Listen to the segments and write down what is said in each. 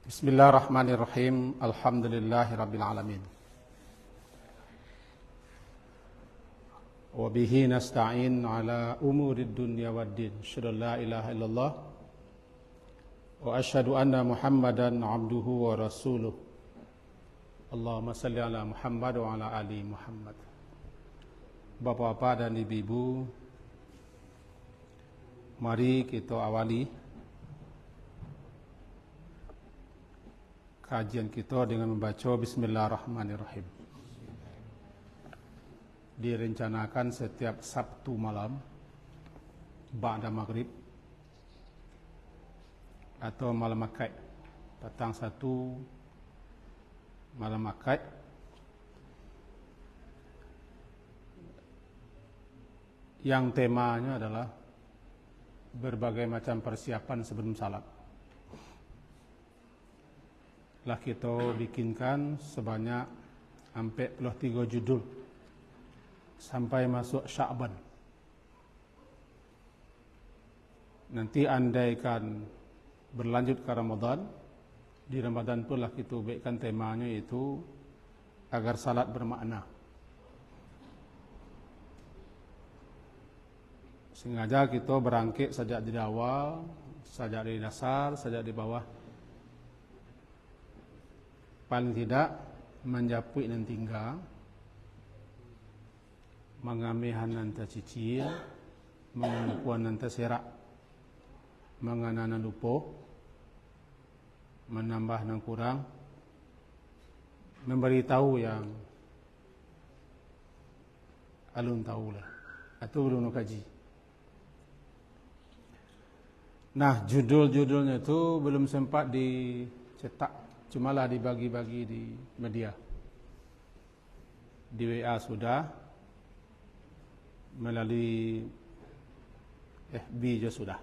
Bismillahirrahmanirrahim. Alhamdulillahirabbil alamin. Wa bihi nasta'in ala umurid dunya waddin. Asyhadu an la ilaha illallah wa asyhadu anna Muhammadan abduhu wa rasuluh. Allahumma salli ala Muhammad wa ala ali Muhammad. Bapak-bapak dan ibu-ibu, mari kita awali kajian kita dengan membaca Bismillahirrahmanirrahim. Direncanakan setiap Sabtu malam ba'da maghrib atau malam akad, petang satu malam akad, yang temanya adalah berbagai macam persiapan sebelum salat. Lah kita bikinkan sebanyak 43 judul sampai masuk Sya'ban. Nanti andaikan berlanjut ke Ramadan, di Ramadan pun lah kita baikkan temanya itu agar salat bermakna. Sengaja kita berangkit sejak di awal, sejak di dasar, sejak di bawah. Paling tidak menjapui dan tinggal, mengamihan nanti cicil, mengupuan nanti serak, menganana lupo, menambah dan kurang, memberitahu yang alun tahu lah, atau belum kaji. Nah, judul-judulnya itu belum sempat dicetak, cumalah dibagi-bagi di media. Di WA sudah, melalui FB juga sudah.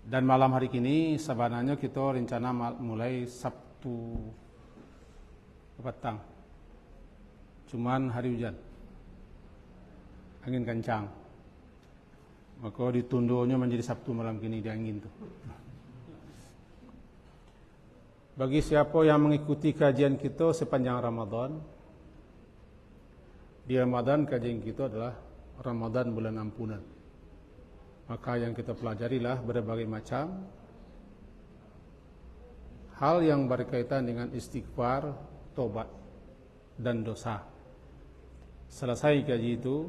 Dan malam hari ini sebenarnya kita rencana mulai Sabtu petang. Cuman hari hujan, angin kencang, maka ditundunya menjadi Sabtu malam kini di angin tuh. Bagi siapa yang mengikuti kajian kita sepanjang Ramadan, di Ramadan kajian kita adalah Ramadan bulan ampunan. Maka yang kita pelajarilah berbagai macam hal yang berkaitan dengan istighfar, tobat, dan dosa. Selesai kaji itu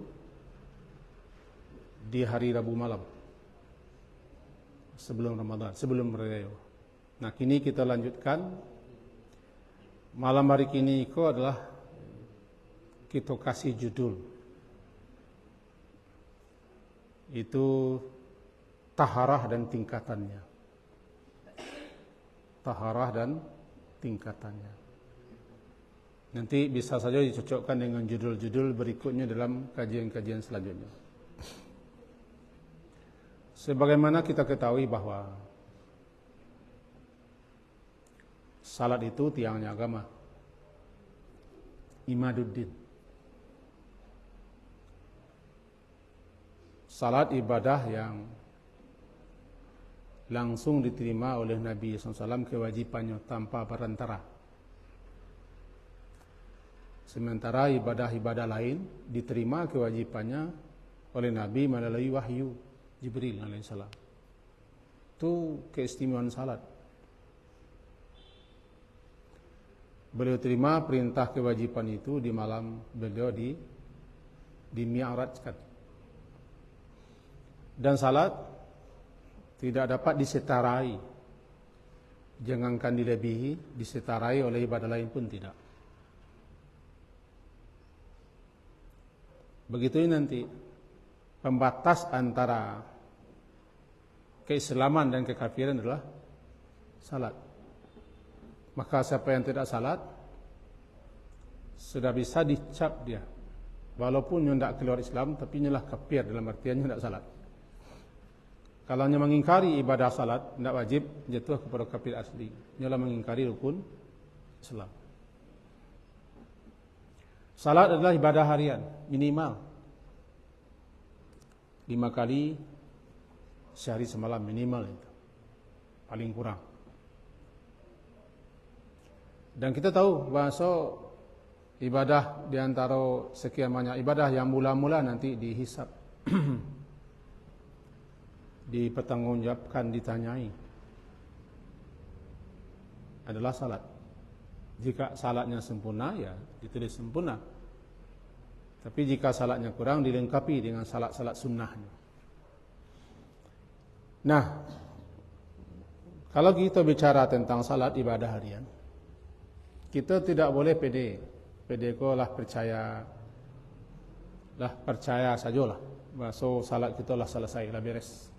di hari Rabu malam sebelum Ramadan, sebelum Raya. Nah, kini kita lanjutkan. Malam hari kini itu adalah kita kasih judul. Itu taharah dan tingkatannya. Taharah dan tingkatannya. Nanti bisa saja dicocokkan dengan judul-judul berikutnya dalam kajian-kajian selanjutnya. Sebagaimana kita ketahui bahwa salat itu tiangnya agama, imaduddin. Salat ibadah yang langsung diterima oleh Nabi SAW, kewajibannya tanpa perantara. Sementara ibadah-ibadah lain diterima kewajibannya oleh Nabi melalui wahyu Jibril alaihissalam. Itu keistimewaan salat. Beliau terima perintah kewajiban itu di malam beliau di mi'rajkan. Dan salat tidak dapat disetarai, jangankan dilebihi, disetarai oleh ibadah lain pun tidak. Begitu nanti pembatas antara keislaman dan kekafiran adalah salat. Maka siapa yang tidak salat sudah bisa dicap dia, walaupun dia tidak keluar Islam, tapi nyalah kafir dalam artian dia tidak salat. Kalau dia mengingkari ibadah salat, tidak wajib jatuh kepada kafir asli. Nyalah mengingkari rukun Islam. Salat adalah ibadah harian minimal 5 kali sehari semalam minimal itu. paling kurang. Dan kita tahu bahasa ibadah di antara sekian banyak ibadah yang mula-mula nanti dihisab, dipertanggungjawabkan, ditanyai, adalah salat. Jika salatnya sempurna, ya ditulis sempurna. Tapi jika salatnya kurang, dilengkapi dengan salat-salat sunnahnya. Nah, kalau kita bicara tentang salat ibadah harian, kita tidak boleh pede. Pede ko lah percaya sajalah. So salat kita lah selesai, lah beres.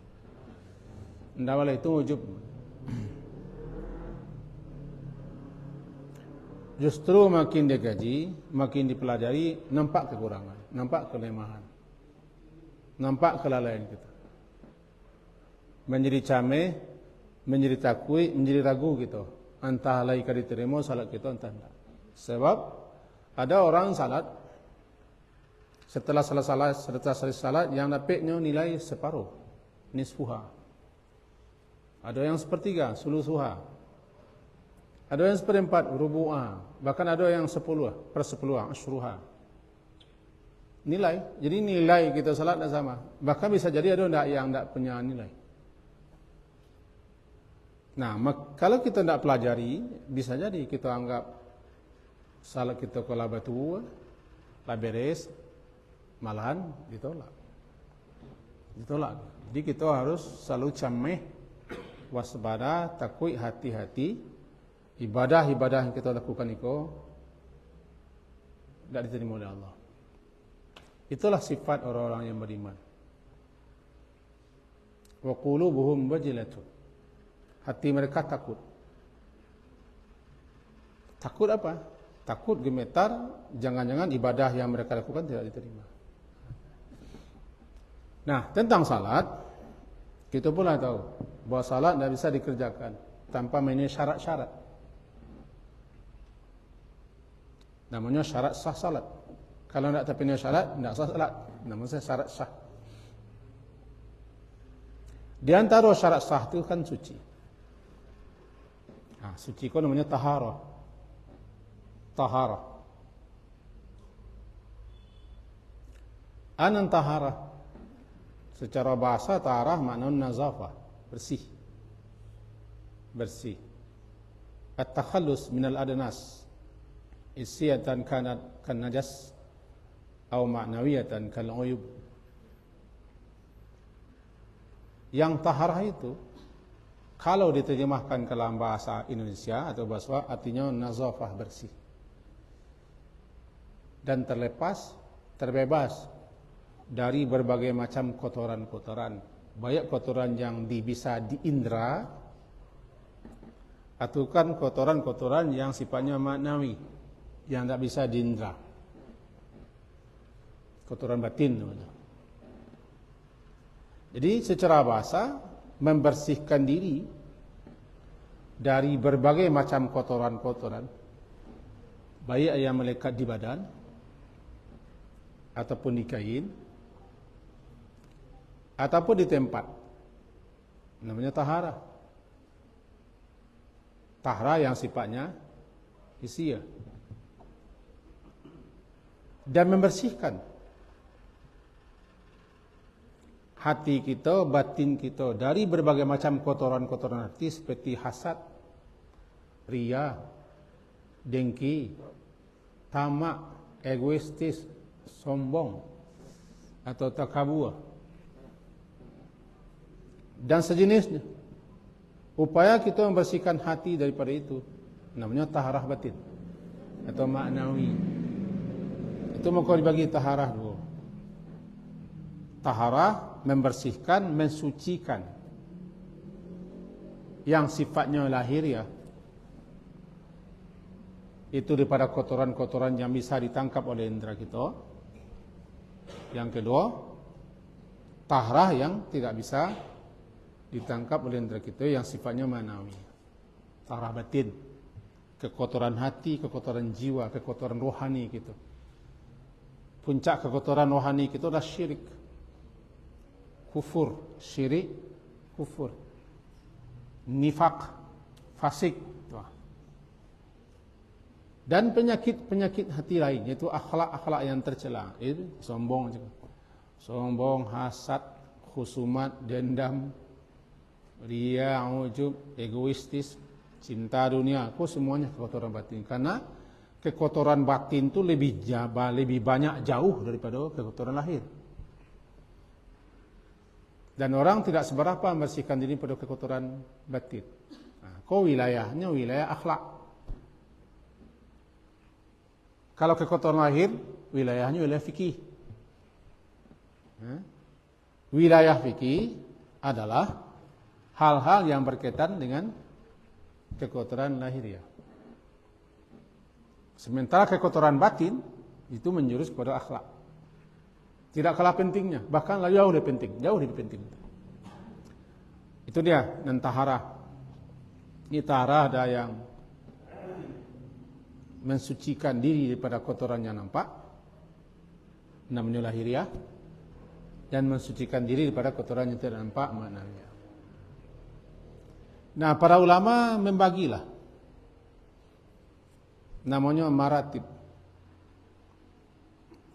Tidak boleh, itu ujub. Justru makin dikaji, makin dipelajari, nampak kekurangan, nampak kelemahan, nampak kelalaian kita. Menjadi cameh, menjadi takui, menjadi ragu gitu. Entah laika diterima salat kita, entah tidak. Sebab ada orang salat, setelah selesai salat, yang dapatnya nilai separuh, nisfuha. Ada yang sepertiga, sulusuha. Ada yang seperempat, rubu'ah. Bahkan ada yang 10/10, asyruha. Nilai. Jadi nilai kita salat tidak sama. Bahkan bisa jadi ada yang tidak punya nilai. Nah, kalau kita tidak pelajari, bisa jadi kita anggap salat kita kalau batu, lah beres, malahan ditolak. Jadi kita harus selalu cameh, waspada, takui, hati-hati. Ibadah-ibadah yang kita lakukan itu tidak diterima oleh Allah. Itulah sifat orang-orang yang beriman. Wa qulubuhum wajilatun. Hati mereka takut. Takut apa? Takut gemetar, jangan-jangan ibadah yang mereka lakukan tidak diterima. Nah, tentang salat, kita pula tahu bahwa salat tidak bisa dikerjakan tanpa memenuhi syarat-syarat. Namanya syarat sah salat. Kalau tidak terpenuhi syarat, tidak sah salat. Namanya syarat sah. Di antara syarat sah itu kan suci. Nah, suci itu namanya taharah. Taharah. Anan taharah. Secara bahasa taharah maknanya nazafah, bersih. Bersih. At-takhallus minal adnas. Isiyatan kanat kan najas atau ma'nawiyatan kal uyub. Yang taharah itu kalau diterjemahkan ke dalam bahasa Indonesia atau bahasa artinya nazafah, bersih dan terbebas dari berbagai macam kotoran-kotoran, baik kotoran yang bisa diindra atau kan kotoran-kotoran yang sifatnya maknawi, yang tidak bisa diindra, kotoran batin. Jadi secara bahasa membersihkan diri dari berbagai macam kotoran-kotoran, baik yang melekat di badan ataupun di kain ataupun di tempat, namanya taharah. Taharah yang sifatnya hisia. Dan membersihkan hati kita, batin kita dari berbagai macam kotoran-kotoran hati seperti hasad, ria, dengki, tamak, egoistis, sombong atau takabur dan sejenisnya. Upaya kita membersihkan hati daripada itu namanya taharah batin atau maknawi. Itu mau dibagi taharah dulu. Taharah membersihkan, mensucikan. Yang sifatnya lahiriah, itu daripada kotoran-kotoran yang bisa ditangkap oleh indera kita. Yang kedua, taharah yang tidak bisa ditangkap oleh indera kita, yang sifatnya manawi. Taharah batin, kekotoran hati, kekotoran jiwa, kekotoran rohani gitu. Puncak kekotoran rohani itu adalah syirik, kufur, syirik, kufur. nifak, fasik, dan penyakit hati lain, yaitu akhlak-akhlak yang tercela, itu sombong juga. Sombong, hasad, khusumat, dendam, riya, ujub, egoistis, cinta dunia, semuanya kekotoran batin. Karena kekotoran batin itu lebih banyak jauh daripada kekotoran lahir. Dan orang tidak seberapa membersihkan diri pada kekotoran batin. Nah, wilayahnya wilayah akhlak. Kalau kekotoran lahir, wilayahnya wilayah fikih. Wilayah fikih adalah hal-hal yang berkaitan dengan kekotoran lahiriah. Sementara kekotoran batin itu menjurus kepada akhlak. Tidak kalah pentingnya, bahkan jauh lebih penting. Itu dia, dan tahara. Ini tahara ada yang mensucikan diri daripada kotoran yang nampak, namanya lahiriah, dan mensucikan diri daripada kotoran yang tidak nampak, maknanya. Nah, para ulama membagilah, namanya maratib,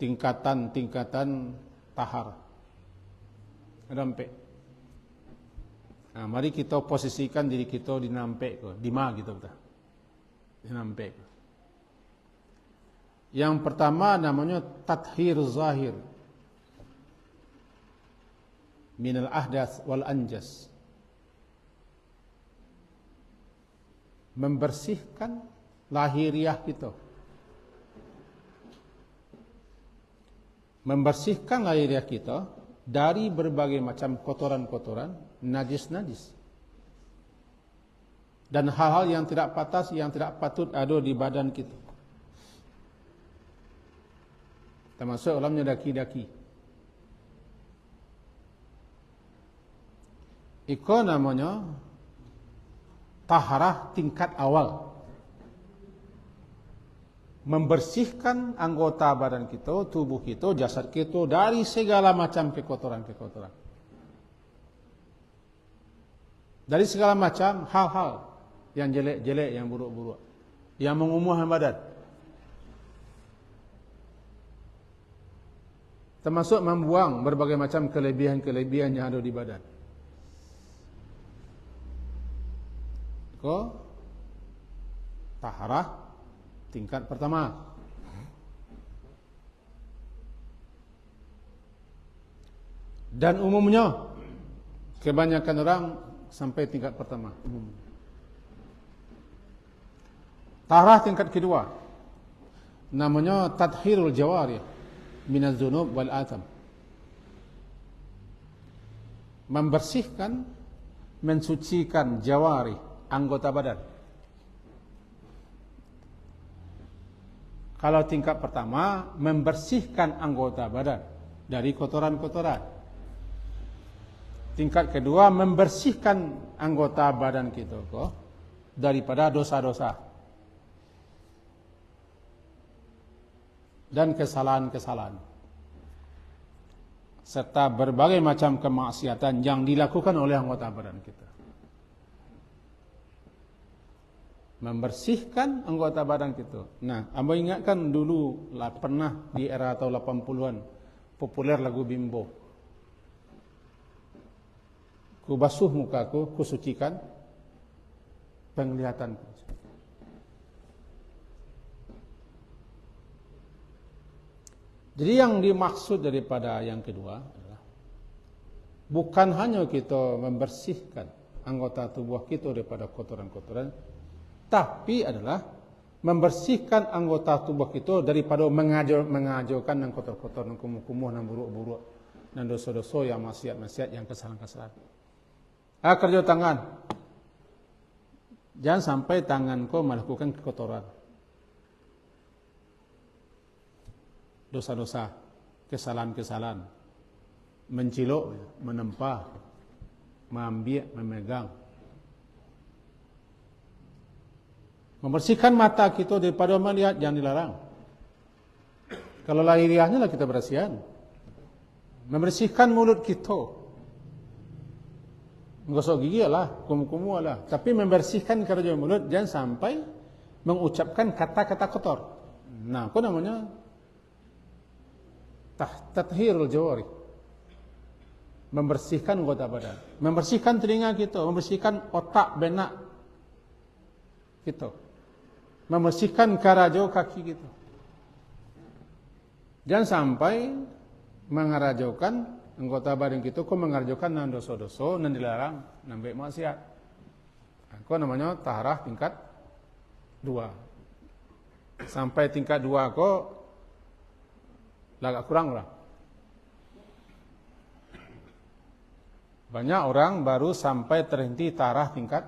tingkatan tahar. Nampak. Nah, mari kita posisikan diri kita di nampak, di ma gitu kita. Di nampak. Yang pertama namanya tathhir zahir minal ahdas wal anjas. Membersihkan lahiriah kita. Membersihkan lahiriah kita dari berbagai macam kotoran-kotoran, najis-najis. Dan hal-hal yang tidak pantas, yang tidak patut ada di badan kita. Termasuk dalamnya daki-daki. Itu namanya taharah tingkat awal. Membersihkan anggota badan kita, tubuh kita, jasad kita dari segala macam kekotoran-kekotoran. Dari segala macam hal-hal yang jelek-jelek, yang buruk-buruk, yang mengumuhkan badan. Termasuk membuang berbagai macam kelebihan-kelebihan yang ada di badan. Taharah tingkat pertama. Dan umumnya kebanyakan orang sampai tingkat pertama. Taharah tingkat kedua namanya tathhirul jawarih minaz dzunub wal atham. Membersihkan, mensucikan jawarih, anggota badan. Kalau tingkat pertama, membersihkan anggota badan dari kotoran-kotoran. Tingkat kedua, membersihkan anggota badan kita daripada dosa-dosa dan kesalahan-kesalahan, serta berbagai macam kemaksiatan yang dilakukan oleh anggota badan kita. Membersihkan anggota badan kita. Nah, amba ingatkan dulu pernah di era tahun 80-an populer lagu Bimbo. Ku basuh mukaku, ku sucikan penglihatanku. Jadi yang dimaksud daripada yang kedua adalah bukan hanya kita membersihkan anggota tubuh kita daripada kotoran-kotoran, tapi adalah membersihkan anggota tubuh kita daripada mengajarkan yang kotor-kotor, yang kumuh-kumuh, yang buruk-buruk, dan dosa-dosa, yang maksiat-maksiat, yang kesalahan-kesalahan. Kerja tangan. Jangan sampai tanganku melakukan kekotoran, dosa-dosa, kesalahan-kesalahan, mencilok, menempah, mengambil, memegang. Membersihkan mata kita daripada melihat yang dilarang. Kalau lahiriahnya lah kita bersihkan. Membersihkan mulut kita Gosok gigi lah, kumu-kumu lah. Tapi membersihkan keranjang mulut, jangan sampai mengucapkan kata-kata kotor. Nah, apa namanya? Tathhirul jawari. Membersihkan anggota badan. Membersihkan telinga kita, membersihkan otak benak kita. Membersihkan karajo kaki kita. Jangan sampai mengarajaukan anggota badan kita, kau mengarajaukan nan dosa-dosa, nan dilarang, nan baik maksiat. Kau namanya taharah tingkat 2. Sampai tingkat 2 kau agak kurang lah. Banyak orang baru sampai terhenti taharah tingkat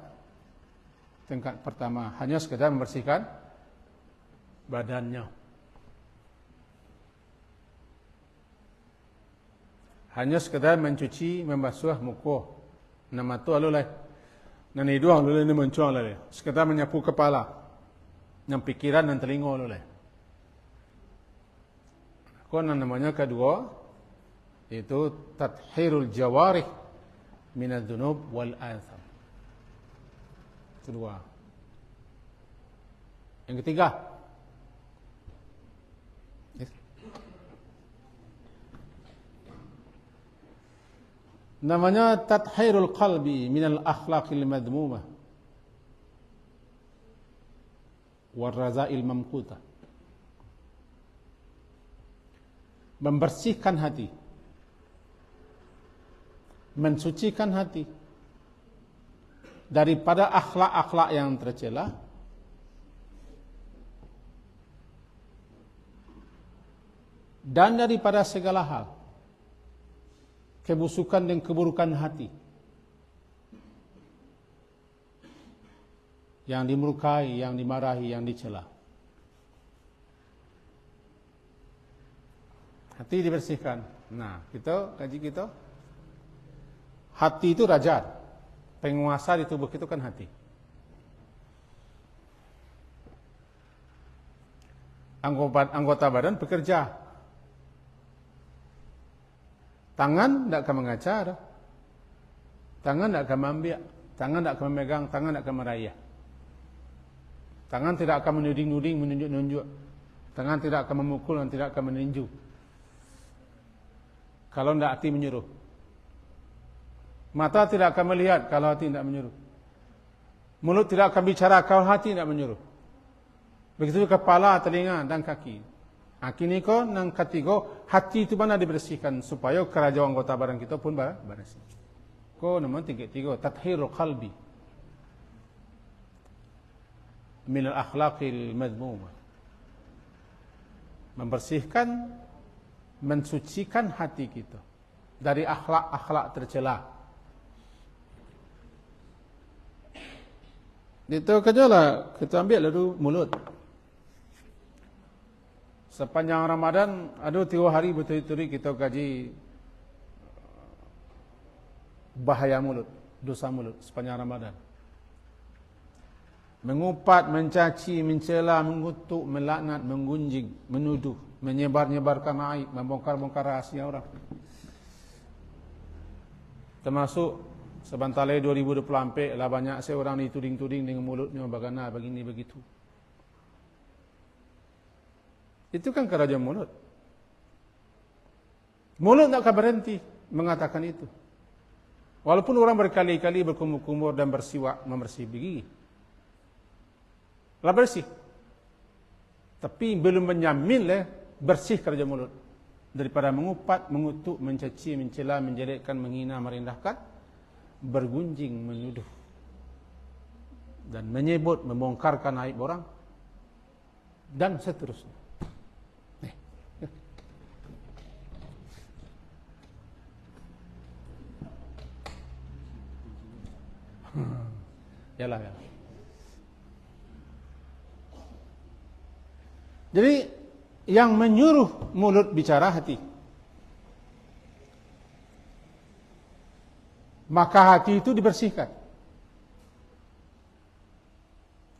pertama, hanya sekedar membersihkan badannya. Hanya sekedar mencuci, membasuh muka. Nama tu alulai. Nani dua alulai ni mencuang alulai. Sekedar menyapu kepala. Yang pikiran dan telinga alulai. Kau namanya kedua, itu tathhirul jawarih minad dunub wal atham. Kedua. Yang ketiga, namanya tathhirul qalbi minal akhlaqil madmumah war razail mamquta. Membersihkan hati, mensucikan hati daripada akhlak-akhlak yang tercela dan daripada segala hal kebusukan dan keburukan hati yang dimurkai, yang dimarahi, yang dicela. Hati dibersihkan. Nah, kaji kita, hati itu raja, penguasa di tubuh kita kan hati. Anggota badan bekerja. Tangan tidak akan mengacar, tangan tidak akan mengambil, tangan tidak akan memegang, tangan tidak akan merayah. Tangan tidak akan menuding-nuding, menunjuk-nunjuk. Tangan tidak akan memukul dan tidak akan meninju. Kalau tidak hati menyuruh. Mata tidak akan melihat kalau hati tidak menyuruh. Mulut tidak akan bicara kalau hati tidak menyuruh. Begitu kepala, telinga dan kaki. Kini ko nang ketiga, hati itu mana dibersihkan supaya kerajaan anggota badan kita pun bersih. Ko naman tiga, tathhirul qalbi min al-akhlaqil madmumah. Membersihkan, mensucikan hati kita dari akhlak-akhlak tercela. Itu kerjalah kita ambil lalu mulut. Sepanjang Ramadan ada 3 hari betul-betul kita kaji bahaya mulut, dosa mulut sepanjang Ramadan. Mengupat, mencaci, mencela, mengutuk, melaknat, menggunjing, menuduh, menyebar-nyebarkan aib, membongkar-bongkar rahasia orang. Termasuk sebentar lagi 2024 lah banyak seorang dituding-tuding dengan mulutnya bagaimana begini begitu. Itu kan kerajaan mulut. Mulut tak akan berhenti mengatakan itu. Walaupun orang berkali-kali berkumur-kumur dan bersiwak membersih gigi. Lah bersih. Tapi belum menjamin bersih kerajaan mulut. Daripada mengupat, mengutuk, mencaci, mencela, menjelekkan, menghina, merendahkan, bergunjing, menuduh. Dan menyebut, membongkarkan aib orang. Dan seterusnya. Yalah. Jadi yang menyuruh mulut bicara hati. Maka hati itu dibersihkan.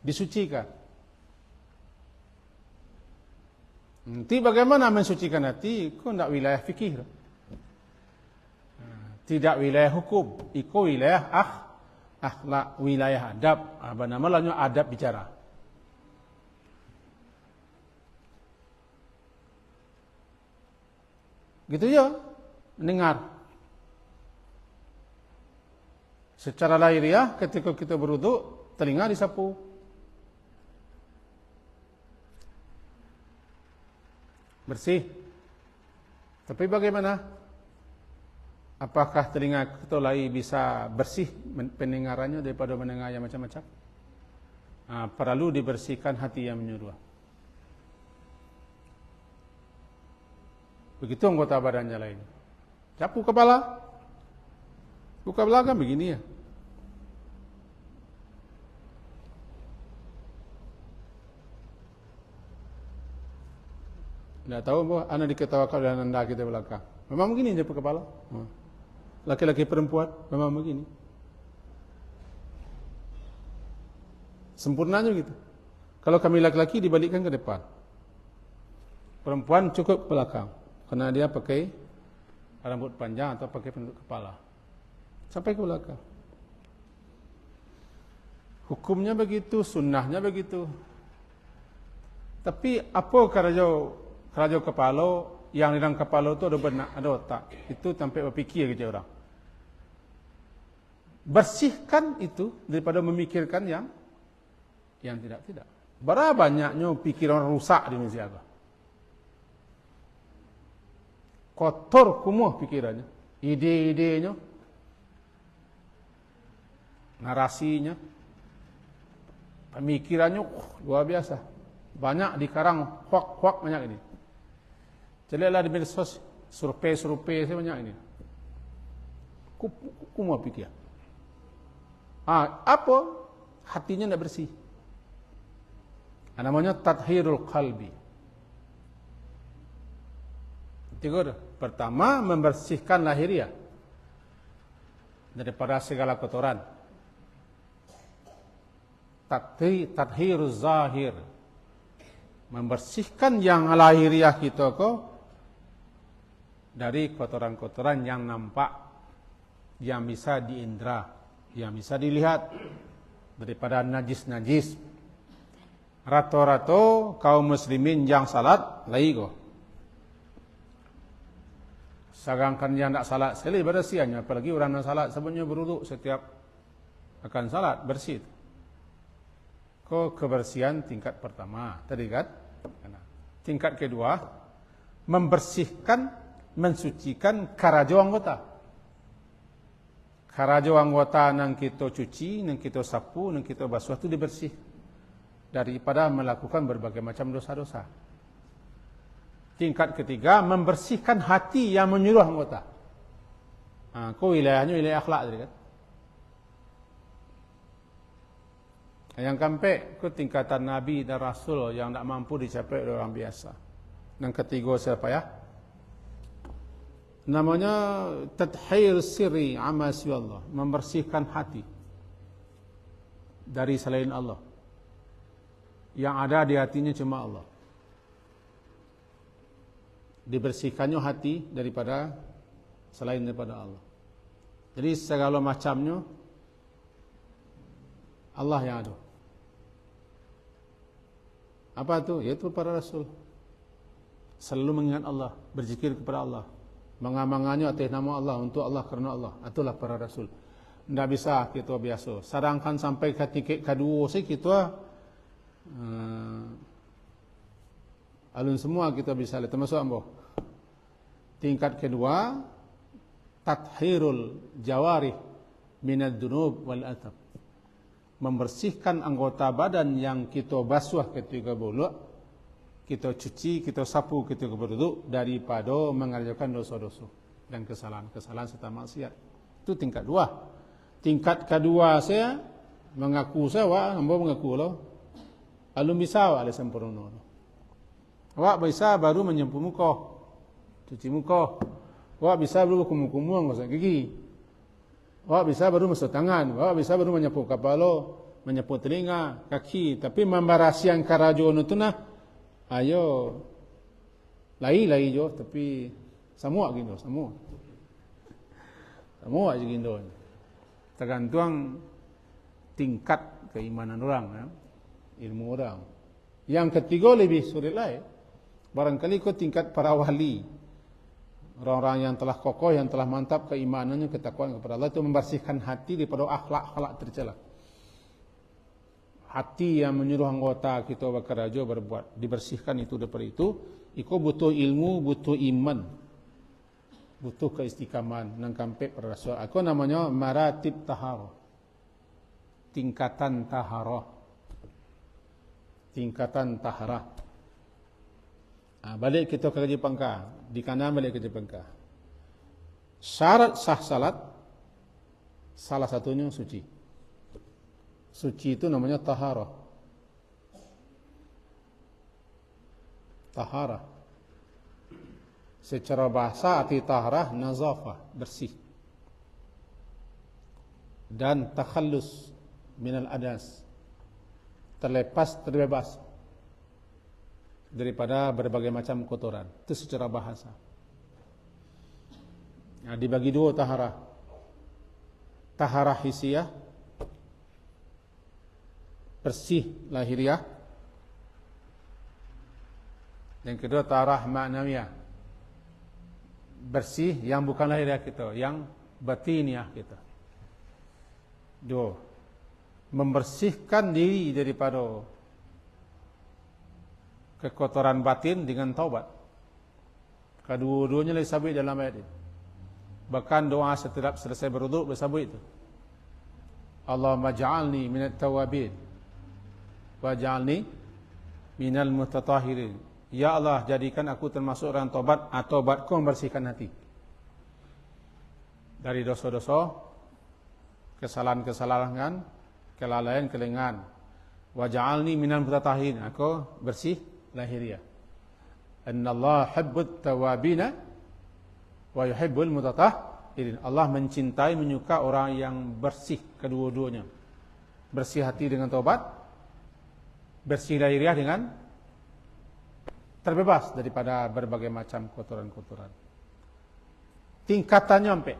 Disucikan. Nanti bagaimana mensucikan hati? Kau tidak wilayah fikih. Tidak wilayah hukum, iko wilayah akhlak, wilayah adab. Apa namanya adab bicara. Gitu ya, mendengar. Secara lahiriah ketika kita berwudu, telinga disapu. Bersih. Tapi bagaimana? Apakah telinga kita lagi bisa bersih pendengarannya daripada mendengar yang macam-macam? Perlu dibersihkan hati yang menyuruh. Begitu anggota badannya lain. Sapu kepala. Buka belakang begini ya. Tidak tahu bahwa anak diketawakan oleh anda kita belakang. Memang begini sapu kepala. Laki-laki perempuan memang begini. Sempurnanya gitu. Kalau kami laki-laki dibalikkan ke depan. Perempuan cukup ke belakang. Karena dia pakai rambut panjang atau pakai penutup kepala. Sampai ke belakang. Hukumnya begitu, sunnahnya begitu. Tapi apa kerajo kepala, yang di dalam kepala itu ada benak, ada otak. Itu sampai berfikir kerja orang. Bersihkan itu daripada memikirkan yang tidak. Berapa banyaknya pikiran rusak di Indonesia. Kotor kumuh pikirannya, ide-idenya, narasinya, pemikirannya luar biasa. Banyak dikarang, hoak banyak ini. Celilah di medsos, survei saya banyak ini. Kumuh pikir. Apa? Hatinya tidak bersih. Namanya tathhirul qalbi. Tiga. Pertama, membersihkan lahiriah daripada segala kotoran. Tathhiruz zahir. Membersihkan yang lahiriah kita dari kotoran-kotoran yang nampak, yang bisa diindra, yang bisa dilihat, daripada najis-najis. Rato-rato kaum muslimin yang salat lagi kok. Sedangkan yang tak salat sekali bersihannya, apalagi orang yang salat sebenarnya berwudu setiap akan salat bersih. Kebersihan tingkat pertama tadi kan. Tingkat kedua, membersihkan, mensucikan karajo anggota. Karajo anggota yang kita cuci, yang kita sapu, yang kita basuh itu dibersih daripada melakukan berbagai macam dosa-dosa. Tingkat ketiga, membersihkan hati yang menyuruh anggota. Wilayahnya wilayah akhlak tadi kan. Yang sampai ke tingkatan Nabi dan Rasul yang tak mampu dicapai oleh orang biasa. Yang ketiga siapa ya? Namanya tathhir sirri amma siwallah, membersihkan hati dari selain Allah. Yang ada di hatinya cuma Allah. Dibersihkannya hati daripada selain daripada Allah. Jadi segala macamnya Allah yang ada. Apa itu? Yaitu para Rasul. Selalu mengingat Allah, berzikir kepada Allah, mengamangannya atas nama Allah, untuk Allah, karena Allah. Itulah para Rasul. Tidak bisa kita biasa. Sedangkan sampai ke tingkat kedua sih kita alun semua kita bisa lihat. Termasuk ambo. Tingkat kedua, tathhirul jawarih minad dunub wal athab. Membersihkan anggota badan yang kita basuh ketika berwudu, kita cuci, kita sapu ketika berwudu, daripada mengerjakan dosa-dosa dan kesalahan serta maksiat. Itu tingkat dua. Tingkat kedua saya mengaku saya, hamba mengaku lo, alun bisa wak sempurna. Wak bisa baru menyempuh muka, cuci muka. Wak bisa baru kumur-kumur gosok gigi. Wak bisa baru masuk tangan, wak bisa baru menyapu kepala, menyapu telinga, kaki. Tapi membarasian karajono tu nah, ayo, lai jo, tapi semua gitu, semua. Semua segindo. Tergantung tingkat keimanan orang, ya, ilmu orang. Yang ketiga lebih sulit lah. Barangkali kau tingkat para wali, orang-orang yang telah kokoh, yang telah mantap keimanannya, ketakwaan kepada Allah, itu membersihkan hati daripada akhlak-akhlak tercela. Hati yang menyuruh anggota kita bekerja berbuat, dibersihkan itu daripada itu. Iko butuh ilmu, butuh iman, butuh keistiqaman nang kampe pada Rasul. Aku namanya maratib taharah. Tingkatan taharah. Tingkatan taharah. Balik kita ke Haji Pangkah. Di kanan balik ke Haji Pangkah. Syarat sah salat salah satunya suci. Suci itu namanya taharah. Taharah. Secara bahasa arti taharah nazafah, bersih. Dan takhallus minal adas, terlepas, terbebas daripada berbagai macam kotoran. Itu secara bahasa. Nah, dibagi dua taharah. Taharah hisiah, bersih lahiriah. Yang kedua taharah ma'nawiyah, bersih yang bukan lahiriah kita, yang batiniah kita. Dua. Membersihkan diri daripada kekotoran batin dengan taubat. Kedua-duanya disebut dalam ayat ini. Bahkan doa setiap selesai berwuduk disebut itu. Allahumma ja'alni minat tawabin waj'alni minal mutatahirin. Ya Allah, jadikan aku termasuk orang taubat, atau taubatku membersihkan hati dari dosa-dosa, kesalahan-kesalahan, kelalaian, kelengan. Waj'alni minal mutatahirin, aku bersih lahiriah. Innallaha yuhibbut tawabina wa yuhibbul mutatahirin. Allah mencintai, menyuka orang yang bersih kedua-duanya. Bersih hati dengan taubat, bersih lahiriah dengan terbebas daripada berbagai macam kotoran-kotoran. Tingkatannya sampai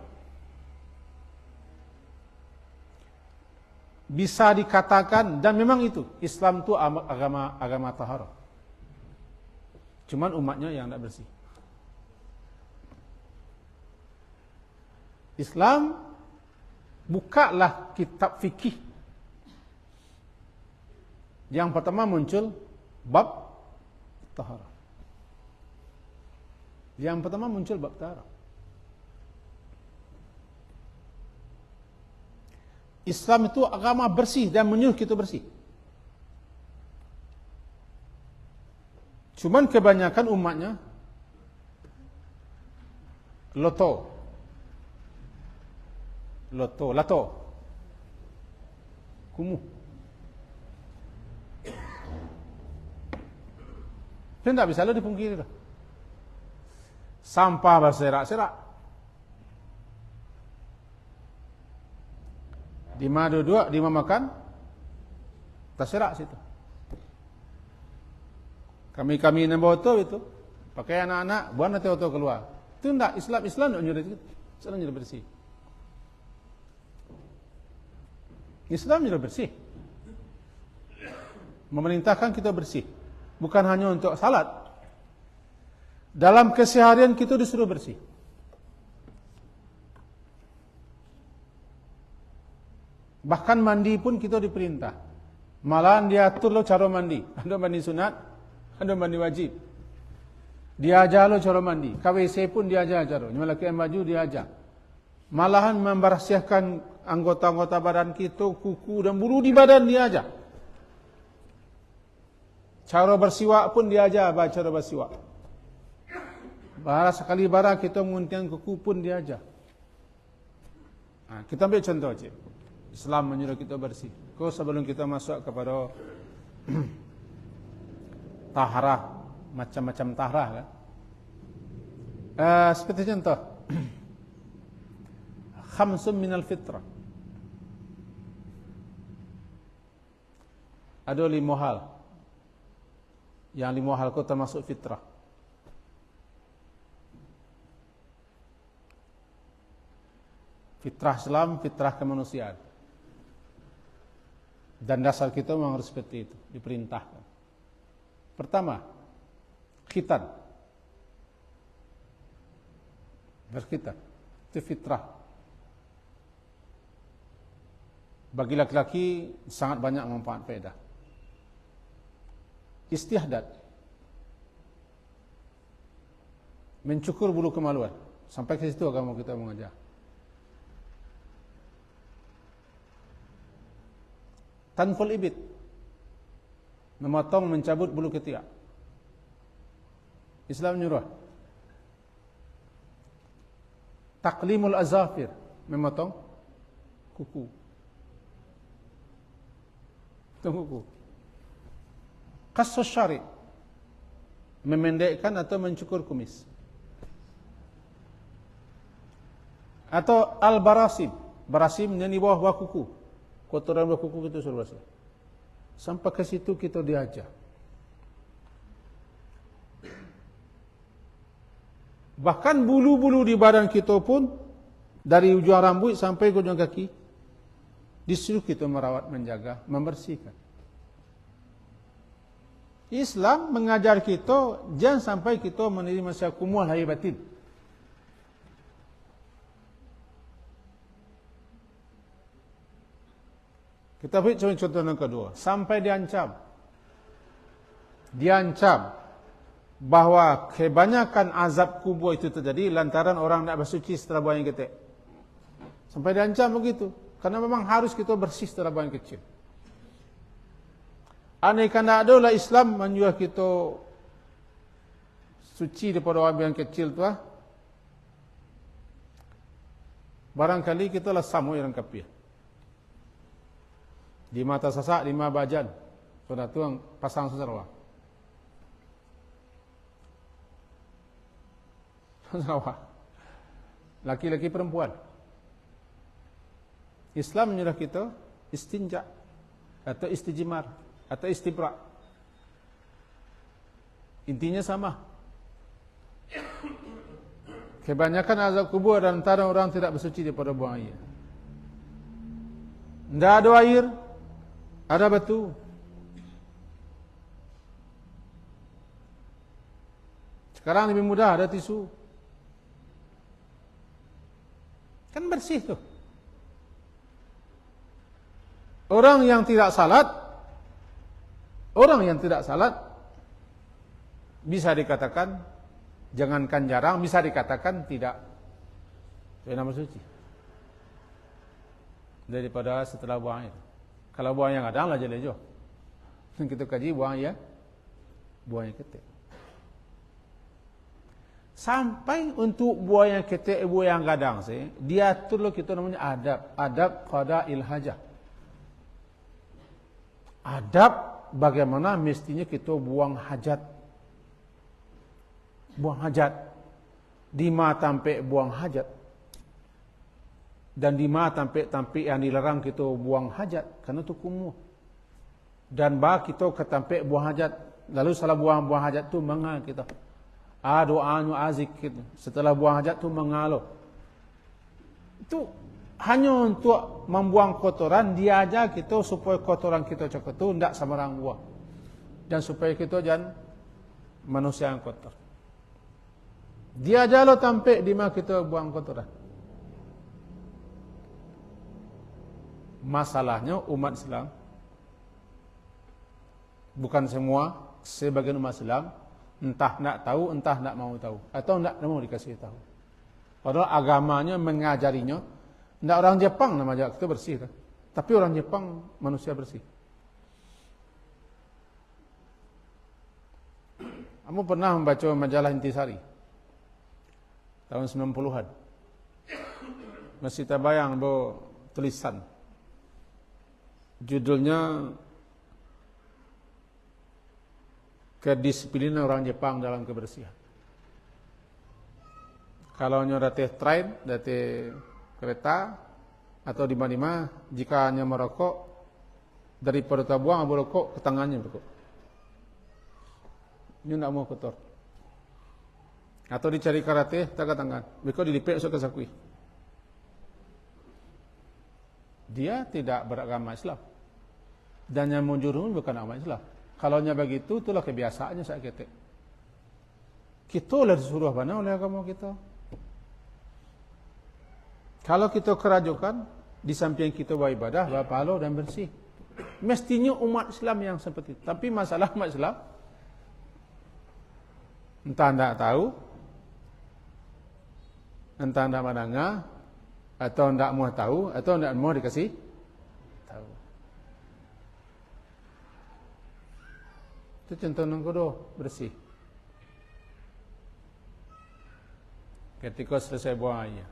bisa dikatakan, dan memang itu Islam itu agama taharah. Cuman umatnya yang tidak bersih. Islam, bukalah kitab fikih. Yang pertama muncul bab taharah. Yang pertama muncul bab taharah. Islam itu agama bersih dan menyuruh kita bersih. Cuman kebanyakan umatnya lato, kumuh. Itu tidak bisa lo dipungkiri dah. Sampah berserak-serak. Di mana duduk, di mana makan, terserak situ. Kami yang bawa itu, pakai anak-anak, buat nanti auto keluar. Itu tidak, Islam tidak nyuruh itu. Islam nyuruh bersih. Islam nyuruh bersih. Memerintahkan kita bersih. Bukan hanya untuk salat. Dalam keseharian kita disuruh bersih. Bahkan mandi pun kita diperintah. Malahan diatur lo cara mandi. Ada mandi sunat, ada mandi wajib. Diajar lo cara mandi. KWC pun diajar cara. Nyalakan baju diajar. Malahan membersihkan anggota-anggota badan kita, kuku dan bulu di badan diajar. Cara bersiwak pun diajar, cara bersiwak. Sekali bara kita menguntikan kuku pun diajar. Nah, kita ambil contoh je. Islam menyuruh kita bersih. Kau sebelum kita masuk kepada taharah, macam-macam taharah kan. Seperti contoh, khamsun minal fitrah. Ada 5 hal. Yang 5 hal kau termasuk fitrah. Fitrah Islam, fitrah kemanusiaan. Dan dasar kita memang harus seperti itu, diperintahkan. Pertama, khitan. Berkhitan. Itu fitrah. Bagi laki-laki sangat banyak manfaat faedah. Istihdat. Mencukur bulu kemaluan. Sampai ke situ agama kita mengajar. Tanful ibit. Memotong, mencabut bulu ketiak. Islam menyuruh. Taqlimul azafir. Memotong kuku. Kuku. Qassus syari. Memendekkan atau mencukur kumis. Atau al-barasim. Barasim yang di bawah kuku. Kotoran bawah kuku kita suruh basuh. Sampai ke situ kita diajar. Bahkan bulu-bulu di badan kita pun dari ujung rambut sampai ke ujung kaki disuruh kita merawat, menjaga, membersihkan. Islam mengajar kita jangan sampai kita menerima syakumuh lahir batin. Kita beri contoh yang kedua. Sampai diancam bahawa kebanyakan azab kubur itu terjadi lantaran orang nak bersuci setelah buang yang ketek. Sampai diancam begitu. Karena memang harus kita bersih setelah buang yang kecil. Andai kata adalah Islam menyuruh kita suci daripada orang yang kecil tu, barangkali kita lah sama orang kafir. Di mata sasak, di mata bajan. Sudah tu yang pasang Sarawak. Laki-laki perempuan. Islam menyuruh kita istinja atau istijmar atau istibra. Intinya sama. Kebanyakan azab kubur dan antara orang tidak bersuci daripada buang air. Tidak ada air, ada batu. Sekarang lebih mudah, ada tisu. Kan bersih tuh. Orang yang tidak salat bisa dikatakan, jangankan jarang, bisa dikatakan tidak nama suci. Daripada setelah buang air. Kalau buang yang ada lah jelejo. Kita kaji buang yang ketek. Sampai untuk buang yang ketek, buang yang gadang sih, diatur lo kita namanya adab qada'il hajah. Adab bagaimana mestinya kita buang hajat. Buang hajat. Di mana tampak buang hajat. Dan di mana tampak yang dilarang kita buang hajat. Karena itu kumuh. Dan kita ketampak buang hajat. Lalu salah buang hajat tu mengal kita. Doa azik kita. Setelah buang hajat tu mengalo. Itu hanya untuk membuang kotoran, dia aja kita supaya kotoran kita cakap itu tidak sembarang buang. Dan supaya kita jangan manusia yang kotor. Dia aja lo tampak di mana kita buang kotoran. Masalahnya umat Islam, bukan semua, sebagian umat Islam, entah nak tahu, entah nak mau tahu. Atau nak mau dikasih tahu. Padahal agamanya mengajarinya, tidak orang Jepang nama aja kita bersih kan. Tapi orang Jepang manusia bersih. Kamu pernah membaca majalah Intisari tahun 90-an. Masih terbayang bahwa tulisan judulnya kedisiplinan orang Jepang dalam kebersihan. Kalau nyorate train, date kereta atau di mana-mana, jika hanya merokok daripada tabuang merokok ke tangannya merokok. Ini tidak mau kotor. Atau dicari karate tak ke tangan, mereka dilipet masuk ke sakui. dia tidak beragama Islam. Dan yang menjurus bukan agama Islam. Kalau nya begitu, itulah kebiasaannya saat kita lah disuruh mana oleh agama kita. Kalau kita kerajukan, di samping kita beribadah, berpahala dan bersih. Mestinya umat Islam yang seperti itu. Tapi masalah umat Islam, entah tidak tahu, entah tidak mendengar, atau tidak mau tahu, atau tidak mau dikasih tahu. Itu contoh yang kedua, bersih. Ketika selesai buang air.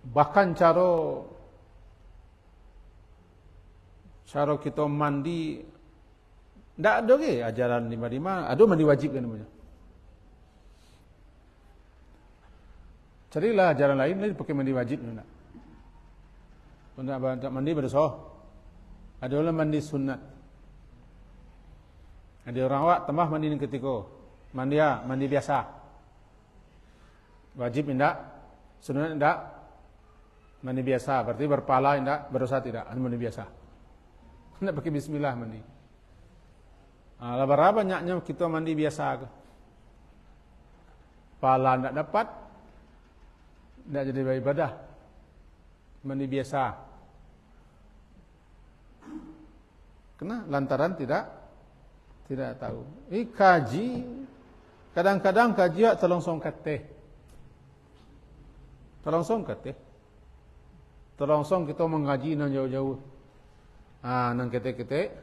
Bahkan cara kita mandi, tidak ada ke ajaran lima-lima, ada mandi wajib kan namanya. Carilah ajaran lain pakai mandi wajib. Untuk mandi berdosa. Ada orang mandi sunat. Ada orang awak tambah mandi yang ketiga. Mandi biasa. Wajib tidak, sunat tidak, mandi biasa. Berarti berpahala tidak, berdosa tidak. Mandi biasa. Tidak pakai bismillah mandi. Berapa banyaknya kita mandi biasa ke? Pahala tidak dapat, tidak jadi beribadah. Mandi biasa. Kena lantaran tidak tahu. Kaji, kadang-kadang kaji terlangsung kata. Terlangsung kata. Terlangsung kita mengaji nan jauh-jauh. Nan ketek-ketek.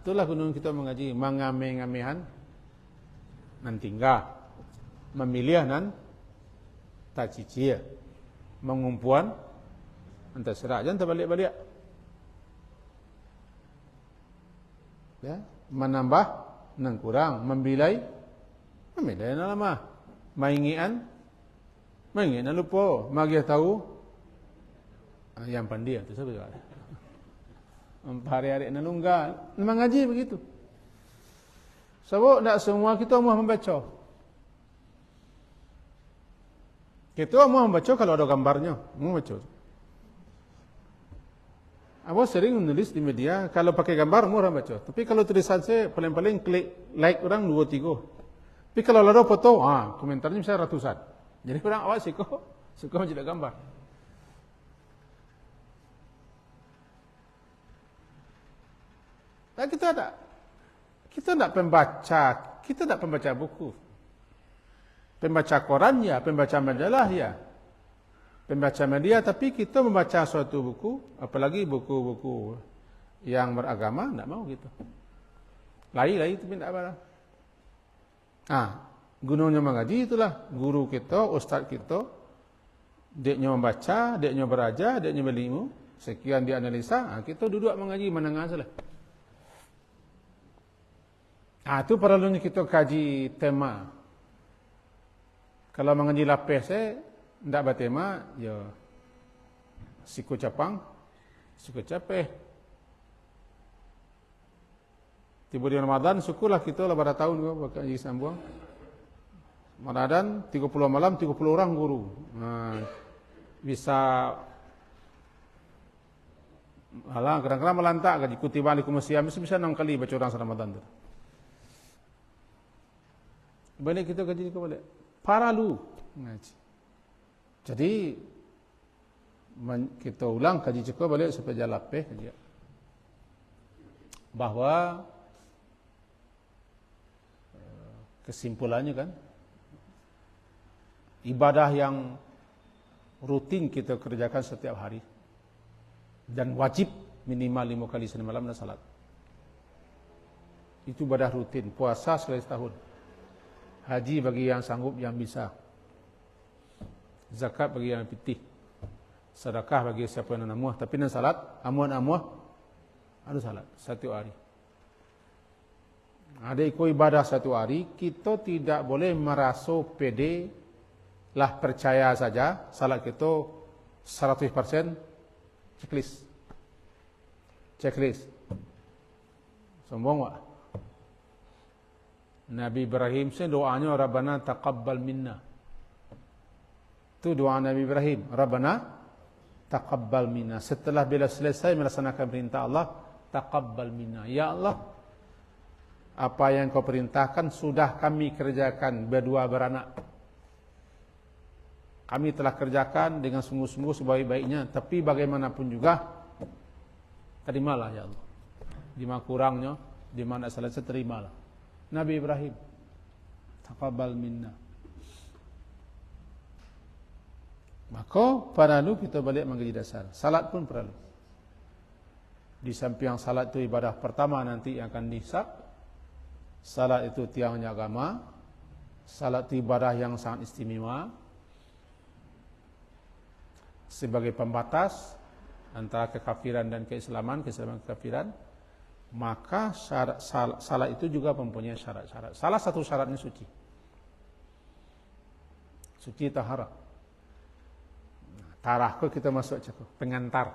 Itulah gunung kita mengaji. Mengame-ngamehan. Nan tinggal. Memilih nan tak cici. Mengumpuan. Entah serak. Jangan terbalik-balik. Ya. Menambah. Nan kurang. Membilai nan lama. Maingian. Mengenal lupa, magi tahu yang pandai itu siapa? Hari-hari nalunggal, mengaji begitu. Sebab tak semua kita mahu membaca. Kita mahu membaca kalau ada gambarnya, mahu membaca. Aku sering menulis di media, kalau pakai gambar mahu orang baca. Tapi kalau tulisan saya paling-paling klik like orang 2-3. Tapi kalau ada foto, komentarnya bisa ratusan. Jadi orang awak suka mencetak gambar. Nah, kita tak pembaca buku. Pembaca koran ya, pembaca majalah ya. Pembaca media, tapi kita membaca suatu buku, apalagi buku-buku yang beragama, tak mau gitu. Lai tapi tak apa. Gunanya mengaji itulah guru kita, ustaz kita, deknya membaca, deknya berajar, deknya berilmu, sekian dianalisa, kita duduk mengaji menengah salah. Itu perlunya kita kaji tema. Kalau mengaji lapis tidak bertema, ya siku capang, siku capeh. Tiba di Ramadan, syukurlah kita lah pada tahun kaji sambung. Ramadan 30 malam 30 orang guru. Bisa kadang-kadang melantak gaji kutiba alaikum wasiyam bisa 6 kali baca orang Ramadan tu. Balik kita kaji balik. Paralu ngaji. Jadi kita ulang kaji cukup balik supaya jalapeh kaji. Bahwa kesimpulannya kan ibadah yang rutin kita kerjakan setiap hari dan wajib minimal 5 kali sehari malam dan salat. Itu ibadah rutin. Puasa sekali setahun. Haji bagi yang sanggup, yang bisa. Zakat bagi yang pitih. Sedekah bagi siapa yang namuah. Tapi nan salat, amuan-amuah ada salat satu hari. Ada ikut ibadah satu hari, kita tidak boleh merasa pede lah percaya saja, salat kita 100% checklist. Sombong tak? Nabi Ibrahim doanya Rabbana taqabbal minna. Itu doa Nabi Ibrahim, Rabbana taqabbal minna. Setelah bila selesai melaksanakan perintah Allah, taqabbal minna. Ya Allah, apa yang kau perintahkan sudah kami kerjakan berdua beranak. Kami telah kerjakan dengan sungguh-sungguh sebaik-baiknya, tapi bagaimanapun juga terimalah ya Allah. Di mana kurangnya, di mana salahnya, terimalah. Nabi Ibrahim, taqabbal minna. Maka perlu kita balik mengaji dasar. Salat pun perlu. Di samping salat itu ibadah pertama nanti yang akan dihisab. Salat itu tiangnya agama. Salat itu ibadah yang sangat istimewa. Sebagai pembatas antara kekafiran dan keislaman, keislaman kekafiran. Maka salat itu juga mempunyai syarat-syarat. Salah satu syaratnya suci. Suci taharah. Taharah kita masuk cakap pengantar.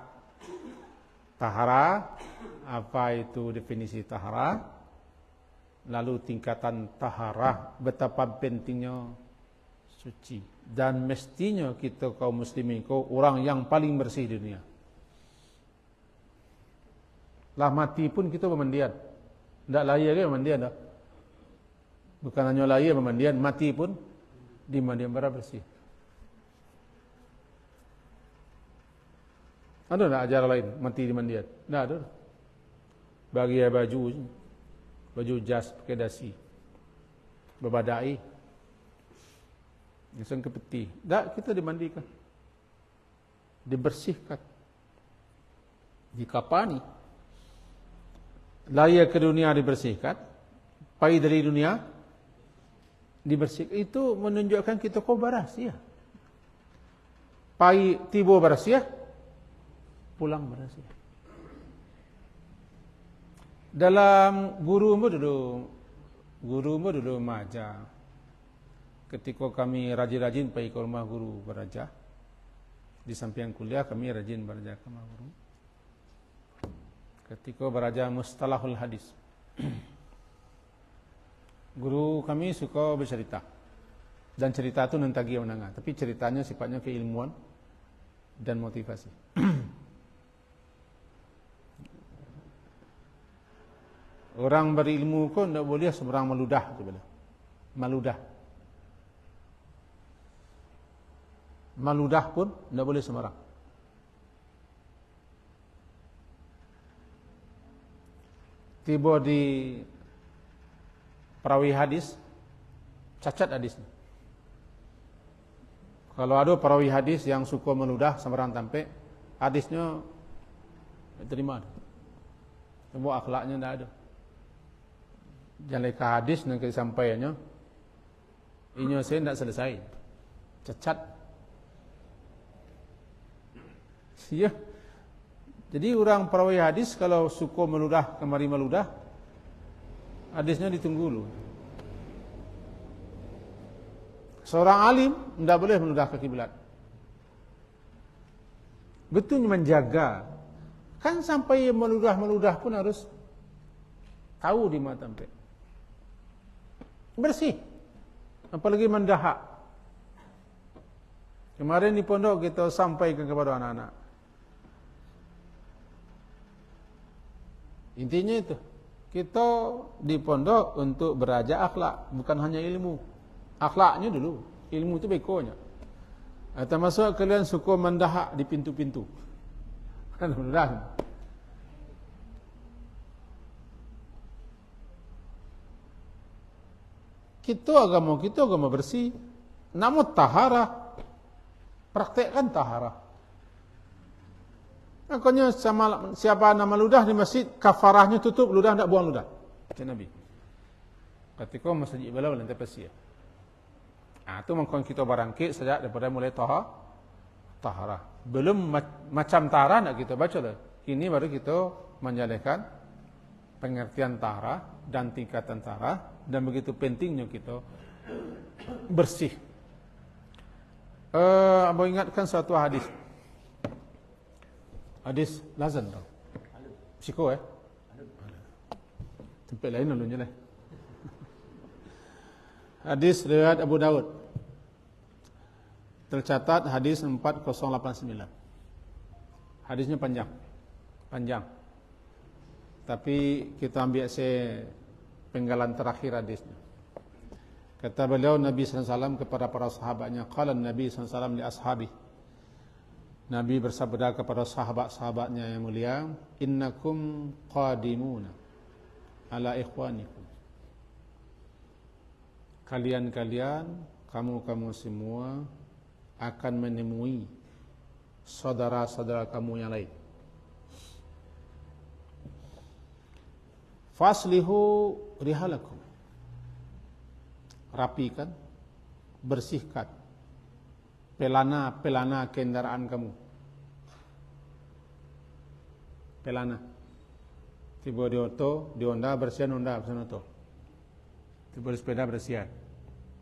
Taharah, apa itu definisi taharah? Lalu tingkatan taharah, betapa pentingnya suci. Dan mestinya kita kaum muslimin, orang yang paling bersih di dunia. Lah mati pun kita pemandian. Tak lahir ke pemandian dah. Bukan hanya lahir pemandian, mati pun di mandian bersih. Ada tak ajaran lain mati di mandian? Tak ada. Bagi baju jas pakai dasi, berbadai, yang ke peti. Tak, kita dimandikan, dibersihkan, dikapani. Lahir ke dunia dibersihkan, pergi dari dunia dibersihkan. Itu menunjukkan kita kau berhasil. Pergi tiba berhasil, pulang berhasil. Dalam guru dulu maja. Ketika kami rajin-rajin pergi ke rumah guru beraja, di samping kuliah kami rajin beraja ke rumah guru. Ketika beraja mustalahul hadis, guru kami suka bercerita, dan cerita itu nentagi menengah, tapi ceritanya sifatnya keilmuan dan motivasi. Orang berilmu pun tak boleh sembarang meludah. Maludah. Maludah pun tak boleh sembarang. Tiba di perawi hadis, cacat hadisnya. Kalau ada perawi hadis yang suka meludah sembarang tampe, hadisnya terima. Semua akhlaknya tak ada. Jangan leka hadis nak disampaikannya, ini saya tidak selesai, cacat. Ya. Jadi orang perawi hadis kalau suka meludah kemari meludah, hadisnya ditunggu dulu. Seorang alim tidak boleh meludah ke kiblat. Betul menjaga. Kan sampai meludah pun harus tahu di mana tempat. Bersih. Apalagi mendahak. Kemarin di pondok kita sampaikan kepada anak-anak. Intinya itu. Kita di pondok untuk belajar akhlak. Bukan hanya ilmu. Akhlaknya dulu. Ilmu itu bekonya. Termasuk kalian suka mendahak di pintu-pintu. Kan mudah. Kita agama bersih. Namun taharah, praktekkan taharah. Makanya siapa nama ludah di masjid, kafarahnya tutup, ludah tidak buang ludah. Kata Nabi. Ketika masjid Ibadah lantai pasir. Itu mengkon kita barangkit sejak daripada mulai taharah. Belum macam taharah nak kita baca dah. Ini baru kita menjalankan pengertian taharah dan tingkatan taharah. Dan begitu pentingnya kita bersih. Abang ingatkan satu hadis. Hadis lazan tau. Psiko tempat lain lalu lah. Hadis riwayat Abu Daud. Tercatat hadis 4089. Hadisnya panjang. Panjang. Tapi kita ambil penggalan terakhir hadisnya. Kata beliau Nabi SAW kepada para sahabatnya, qala Nabi SAW li ashabi. Nabi bersabda kepada sahabat-sahabatnya yang mulia, innakum qadimuna ala ikhwanikum. Kalian-kalian, kamu semua akan menemui saudara-saudara kamu yang lain. Faslihu rihalakum. Rapikan, bersihkan pelana kendaraan kamu. Pelana. Tiba di auto, di Honda bersihan auto. Tiba di sepeda bersihan.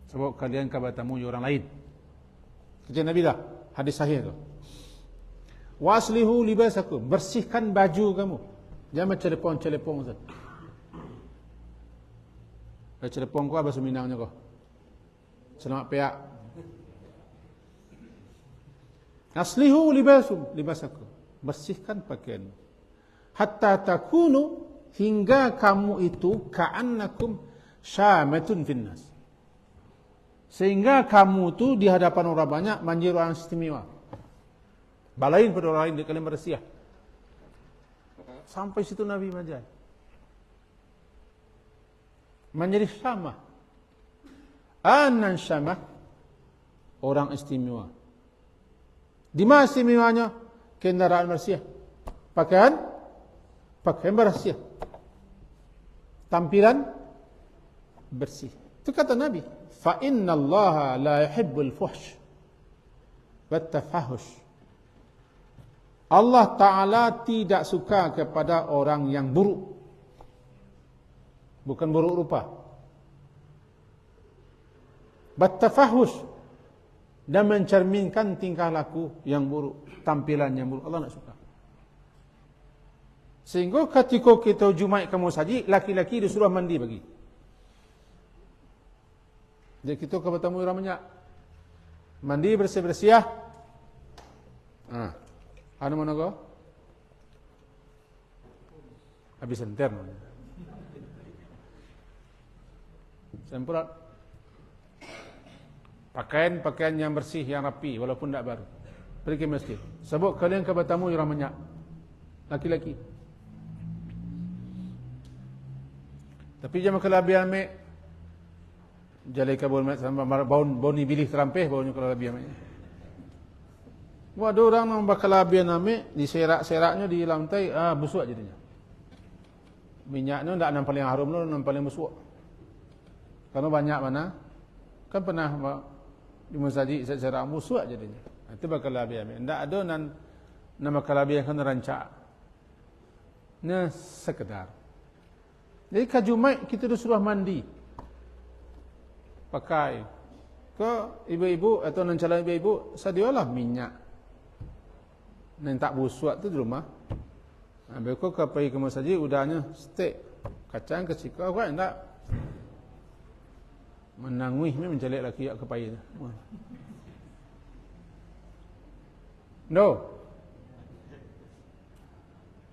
Sebab kalian bertemu orang lain. Kata Nabi dah, hadis sahih tu. Waslihu libasakum, bersihkan baju kamu. Jangan celepong Ustaz. Celepong kau apa seminangnya kau? Selamat piak. Aslihu libasakum, bersihkan pakaian. Hatta takunu, hingga kamu itu ka'annakum syamatun finnas. Sehingga kamu tu di hadapan orang banyak menjadi orang istimewa. Balain pada orang lain, kalian bersih. Sampai situ Nabi majai. Menjadi syamah. Anan syamah, orang istimewa. Di mana istimewanya? Kendaraan bersih. Pakaian bersih. Tampilan bersih. Itu kata Nabi. Fa inna Allah la yuhibbul fuhsh wat tafahush. Allah Ta'ala tidak suka kepada orang yang buruk. Bukan buruk rupa. Wat tafahush, dan mencerminkan tingkah laku yang buruk, tampilan yang buruk. Allah tak suka. Sehingga ketika kita Jumaat kamu saji, laki-laki disuruh mandi bagi. Jadi kita bertemu orang banyak. Mandi bersih-bersih. Anu mana kau? Habis enter. Semprot. Pakaian yang bersih, yang rapi, walaupun tak baru. Pergi ke masjid. Sebab kalian bertemu orang banyak. Laki-laki. Tapi jangan kelebihan ambil. Jalai kabul mat sampai bau ni bilih terampih baunya kalau lebih ambil. Ada orang yang bakal kelebihan ambil di serak-seraknya di lantai busuk jadinya. Minyaknya tak nampak paling harum tu, nampak paling busuk. Karena banyak mana kan pernah di masjid serak busuk jadinya. Itu bakal kelebihan ambil. Tak ada nama kelebihan kan rancak. Nah sekedar. Jadi ke Jumaat kita disuruh mandi. Pakai ke ibu-ibu atau calon ibu-ibu sedialah minyak yang tak busuk tu di rumah. Ambil kau pergi ke masjid udahnya steak kacang kecika kau tak menangui menjalik laki ke pai tu. No.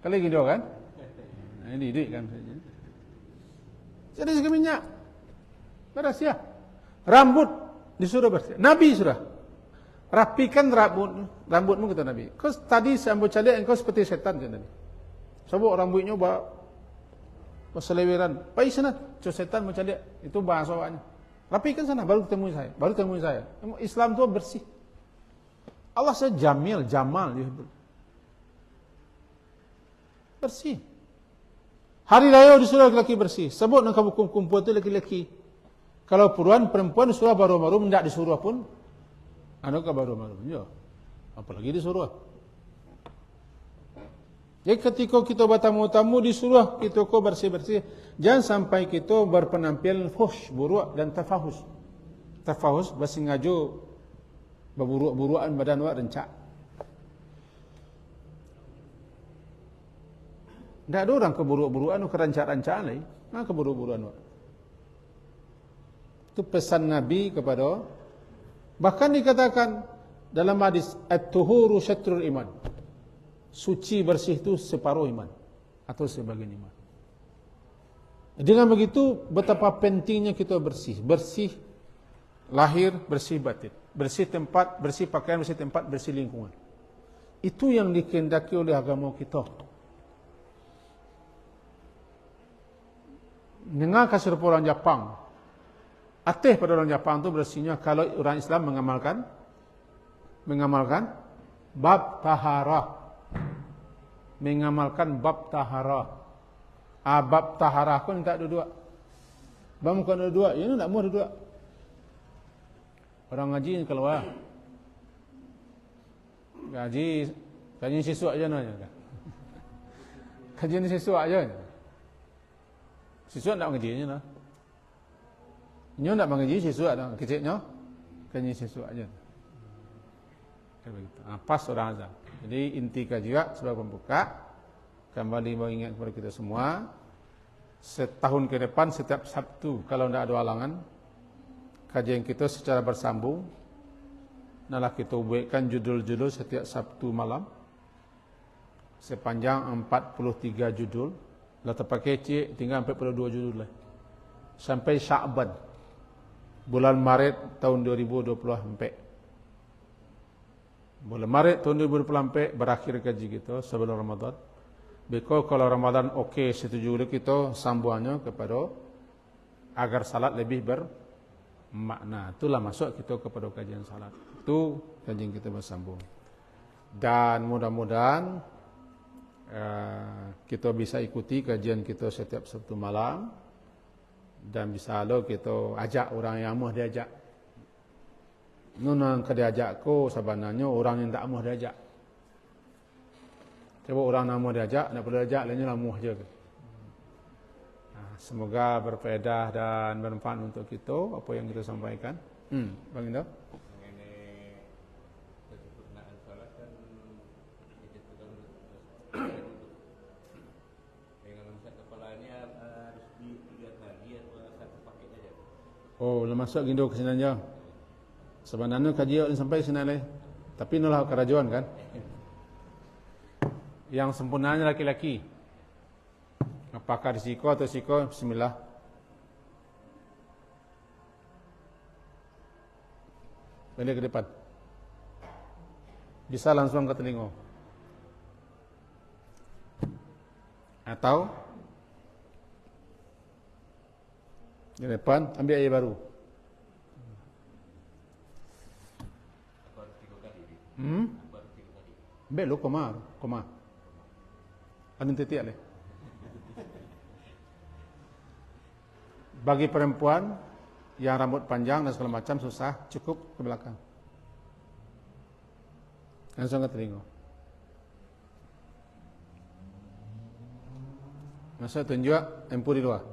Kali gitu kan? Ini duit kan saja. Jadi segala minyak bersih. Rambut disuruh bersih. Nabi sudah rapikan rambutmu kata Nabi. Kau tadi sambut calik engkau seperti setan kata Nabi. Sebab rambutnya berseleweran. Pergi sana, cuma setan mau calik. Itu bahasa awaknya. Rapikan sana, baru temui saya. Islam tu bersih. Allah saya jamil, jamal. Bersih. Hari raya disuruh lelaki bersih. Sebut nak kumpul tu lelaki. Kalau perempuan disuruh baru-baru, tidak disuruh pun, anak baru-baru. Ya. Apalagi disuruh. Jadi ketika kita bertamu-tamu disuruh kita bersih-bersih. Jangan sampai kita berpenampilan fuhsh, buruk dan tafahus. Tafahus bersengaja berburuk-burukan badan awak rencak. Tak ada orang keburuk-burukan, kerancak-rancakan lagi. Keburuk-burukan awak. Itu pesan Nabi kepada, bahkan dikatakan dalam hadis at-tuhuru syatrul iman. suci bersih itu separuh iman atau sebagian iman. Dengan begitu betapa pentingnya kita bersih, bersih lahir, bersih batin, bersih tempat, bersih pakaian, bersih tempat, bersih lingkungan. Itu yang dikehendaki oleh agama kita. Dengar kasih orang Jepang, ateh pada orang Jepang itu bersihnya kalau orang Islam mengamalkan bab taharah. Mengamalkan bab taharah. Bab taharah pun tak dua-dua. Bab bukan dua-dua, ini tak mau dua-dua. Orang ngaji ni keluar. Kaji siswa aja nanya. Kaji ni siswa aja. Siswa tak mengajinya lah. Nyo tak mengaji siswa dah kecilnya. Kaji siswa aja. Pas orang azan. Jadi inti kajian sebagai pembuka. Kembali mengingat kepada kita semua, setahun ke depan setiap Sabtu kalau tidak ada halangan, kajian kita secara bersambung. Nalah kita buatkan judul-judul setiap Sabtu malam sepanjang 43 judul. Lah terpakai cik tinggal 42 judul lah. Sampai Sya'ban bulan Maret tahun 2024. Bulan Maret tahun 2024 berakhir kaji kita sebelum Ramadan. Because kalau Ramadan okey setuju kita sambungannya kepada agar salat lebih bermakna. Itulah masuk kita kepada kajian salat. Itu kajian kita bersambung. Dan mudah-mudahan kita bisa ikuti kajian kita setiap Sabtu malam dan bisa lo kita ajak orang yang mahu diajak. Nunang ke diajak ko sebenarnya orang yang tak mahu diajak. Coba orang nak mahu diajak, nak perlu diajak, lainnya lah mahu je. Semoga berfaedah dan bermanfaat untuk kita apa yang kita sampaikan. Bang Indah. Mengenai kesempurnaan salat kan dengan lemset kepalanya harus dilihat lagi atau satu paket saja. Oh, lepas masuk gindo ke sini aja. Sebenarnya kaji yang sampai sini leh. Tapi inilah kerajuan kan. Yang sempurnanya laki-laki. Apakah di siko atau siko? Bismillah. Balik ke depan. Bisa langsung ke telinga. Atau di depan ambil air baru. Baru 3 kali. Baru 3 kali. Ambil lo koma. Anu titik leh. Bagi perempuan yang rambut panjang dan segala macam susah, cukup ke belakang. Langsung ke telinga. Masuk tunjuk empu di luar.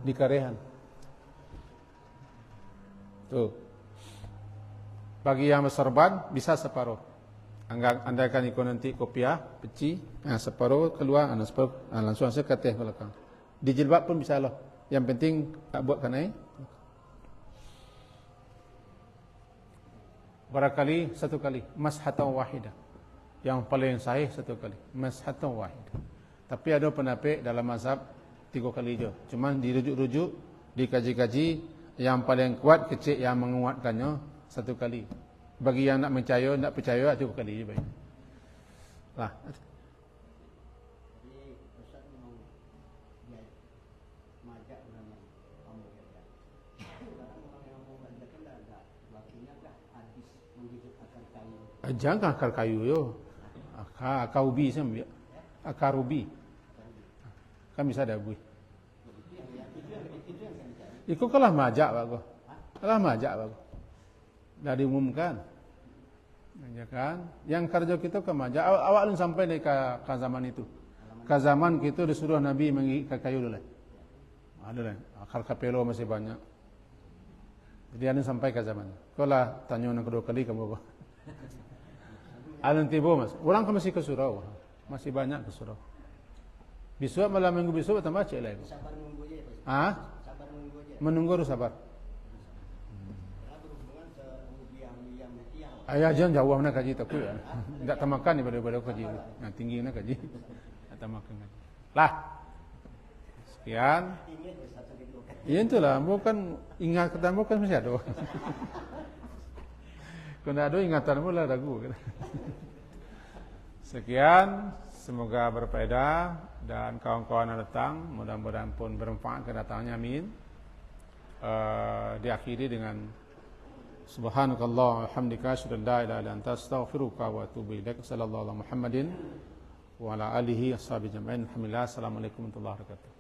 Di karehan. Tuh. Bagi yang bersorban bisa separuh. Andaikan ikut nanti kopiah, peci, separuh keluar, separuh langsung saya ke teh belakang. Di jilbab pun bisa lah. Yang penting tak buat kanai. Barangkali satu kali, mashatan wahidah. Yang paling sahih satu kali, mashatan wahidah. Tapi ada pendapat dalam mazhab 3 kali je. Cuma dirujuk-rujuk, dikaji-kaji, yang paling kuat kecil yang menguatkannya 1 kali. Bagi yang nak percaya, nak percaya 3 kali je baik. Lah. Jadi Ustaz memang dia majak orang yang kamu diajak. Sekarang orang yang mau belajar kan dah wakilnya kah hadis menggigit akar kayu. Jangan akar kayu yo. Akar ubi saya. Akar ubi. Kan bisa ada bui. Itu yang saya cari. Ikut kalah majak bagus. Kalah majak bagus. Dah diumumkan. Ya kan? Yang kerja kita ke majak. Awak belum sampai ke zaman itu. Ke zaman kita disuruh Nabi mengikat kayu dulu. Ada lah. Akar kapelo masih banyak. Jadi anda sampai ke zaman. Kalau tanya nak kedua kali kamu apa? Alun tiba mas. Orang kan masih ke surau. Masih banyak ke surau. Besok malam minggu besok tambah cek lagi. Sabar menunggu aja ya Pak. Ah? Sabar menunggu aja. Menunggu harus sabar. Karena berhubungan ke ubi yang tiang. Ayah jangan jauh mana kaji tak kuat. Tak tamakan daripada kaji. Nah, tinggi mana kaji. Tak tamakan kaji. Lah. Sekian. Ya itulah, bukan ingatan bukan mesti ada. Kalau ada ingatanmu lah ragu. Sekian, semoga berfaedah dan kawan-kawan yang datang mudah-mudahan pun bermanfaat kedatangannya, amin. Diakhiri dengan subhanakallah walhamdulillah asyhadu an la ilaha illa anta astaghfiruka wa atubu ilaik. Sallallahu alaihi Muhammadin wa ala alihi washabihi ajma'in. Alhamdulillah. Assalamualaikum warahmatullahi wabarakatuh.